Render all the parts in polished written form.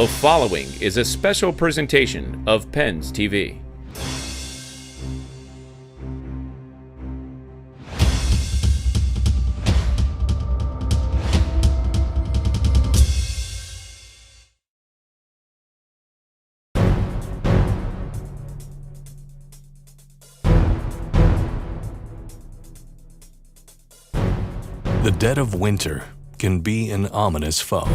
The following is a special presentation of Pens TV. The dead of winter can be an ominous foe.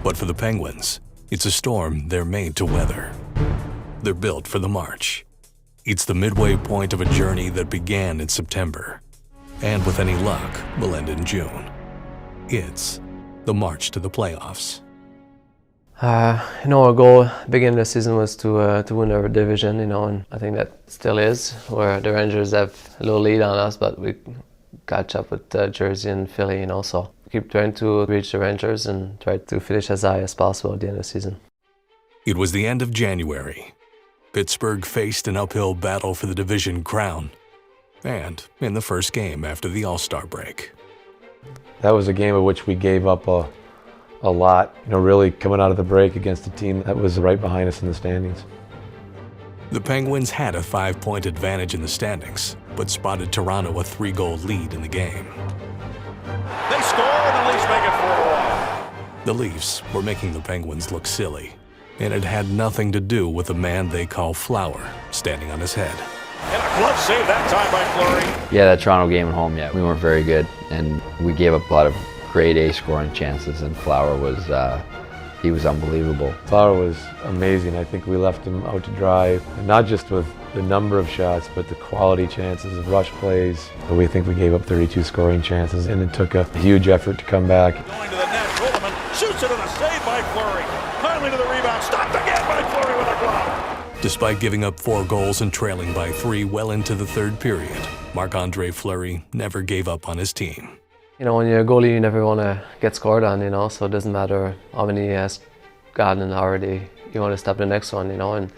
But for the Penguins, it's a storm they're made to weather. They're built for the march. It's the midway point of a journey that began in September, and with any luck, will end in June. It's the march to the playoffs. Our goal beginning of the season was to win our division, and I think that still is, where the Rangers have a little lead on us, but we catch up with Jersey and Philly, so keep trying to reach the Rangers and try to finish as high as possible at the end of the season. It was the end of January. Pittsburgh faced an uphill battle for the division crown, and in the first game after the All-Star break. That was a game in which we gave up a lot, really coming out of the break against a team that was right behind us in the standings. The Penguins had a 5-point advantage in the standings, but spotted Toronto a 3-goal lead in the game. They score and the Leafs make it 4-1. The Leafs were making the Penguins look silly, and it had nothing to do with the man they call Flower standing on his head. And a glove save that time by Fleury. Yeah, that Toronto game at home, we weren't very good, and we gave up a lot of grade A scoring chances, and Flower was, he was unbelievable. Flower was amazing. I think we left him out to dry, not just with the number of shots, but the quality chances of rush plays. We think we gave up 32 scoring chances, and it took a huge effort to come back. Going to the net, Goldman shoots it and a save by Fleury. Finally to the rebound, stopped again by Fleury with a glove. Despite giving up 4 goals and trailing by 3 well into the third period, Marc-Andre Fleury never gave up on his team. When you're a goalie, you never want to get scored on, so it doesn't matter how many he has gotten already. You want to stop the next one, and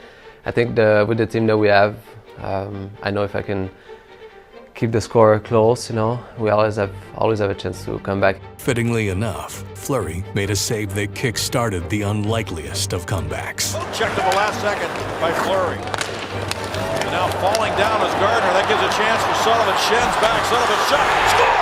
I think with the team that we have, I know if I can keep the score close, we always have a chance to come back. Fittingly enough, Fleury made a save that kick-started the unlikeliest of comebacks. Checked in the last second by Fleury. And now falling down is Gardner. That gives a chance for Sullivan. Schen's back. Sullivan shot. Score!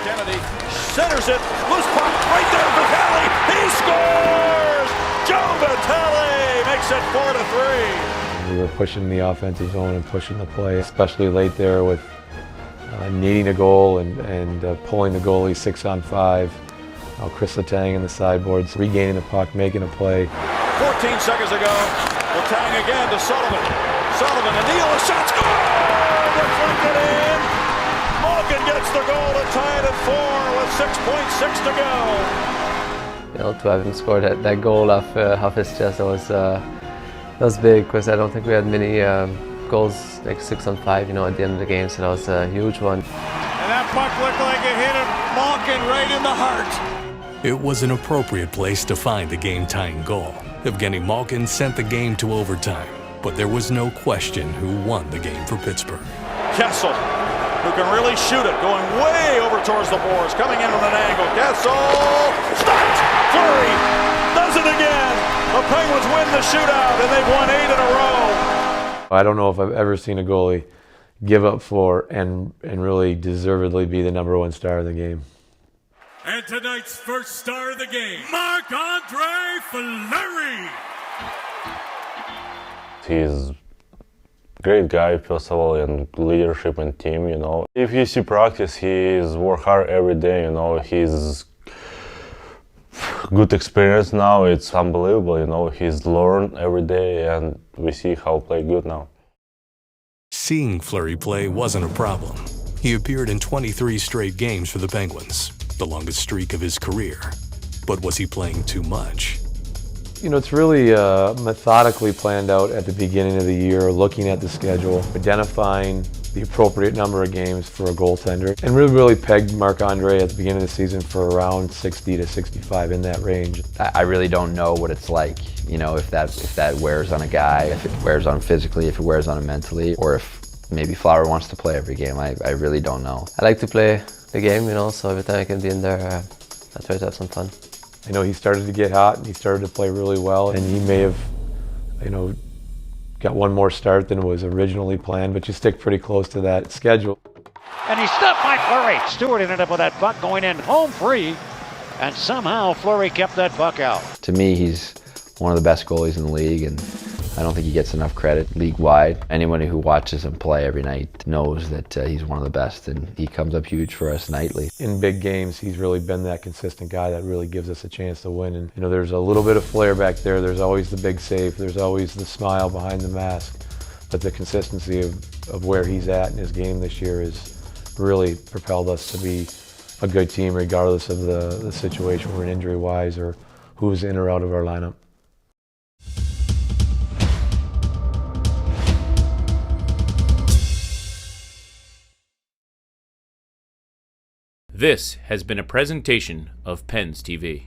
Kennedy centers it. Loose puck right there for Vitale. He scores! Joe Vitale makes it 4-3. We were pushing the offensive zone and pushing the play, especially late there with needing a goal and pulling the goalie 6-on-5. Chris Letang in the sideboards, regaining the puck, making a play. 14 seconds ago, Letang again to Sullivan. Sullivan, and Neal, a shot, score! Deflected in. Malkin gets the goal to tie it at 4 with 6.6 to go. To have him score that goal off his chest, that was big, because I don't think we had many goals like 6-on-5, at the end of the game, so that was a huge one. And that puck looked like it hit Malkin right in the heart. It was an appropriate place to find the game-tying goal. Evgeny Malkin sent the game to overtime, but there was no question who won the game for Pittsburgh. Kessel, who can really shoot it, going way over towards the boards, coming in from an angle. Kessel, stopped! Fleury does it again! The Penguins win the shootout, and they've won 8 in a row. I don't know if I've ever seen a goalie give up 4 and really deservedly be the #1 star of the game. And tonight's first star of the game, Marc-Andre Fleury. He's a great guy, first of all, and leadership and team, If you see practice, he's work hard every day, He's good experience now. It's unbelievable, He's learned every day, and we see how play good now. Seeing Fleury play wasn't a problem. He appeared in 23 straight games for the Penguins, the longest streak of his career. But was he playing too much? It's really methodically planned out at the beginning of the year, looking at the schedule, identifying the appropriate number of games for a goaltender, and really pegged Marc-Andre at the beginning of the season for around 60 to 65, in that range. I really don't know what it's like, if that wears on a guy, if it wears on him physically, if it wears on him mentally, or if maybe Flower wants to play every game. I really don't know. I like to play the game, so every time I can be in there, I try to have some fun. I know he started to get hot and he started to play really well, and he may have, got one more start than was originally planned, but you stick pretty close to that schedule. And he's stopped by Fleury. Stewart ended up with that puck going in home free, and somehow Fleury kept that puck out. To me, he's one of the best goalies in the league, and I don't think he gets enough credit league-wide. Anyone who watches him play every night knows that he's one of the best, and he comes up huge for us nightly. In big games, he's really been that consistent guy that really gives us a chance to win. And there's a little bit of flair back there. There's always the big save. There's always the smile behind the mask. But the consistency of where he's at in his game this year has really propelled us to be a good team, regardless of the situation we're in injury-wise or who's in or out of our lineup. This has been a presentation of Pens TV.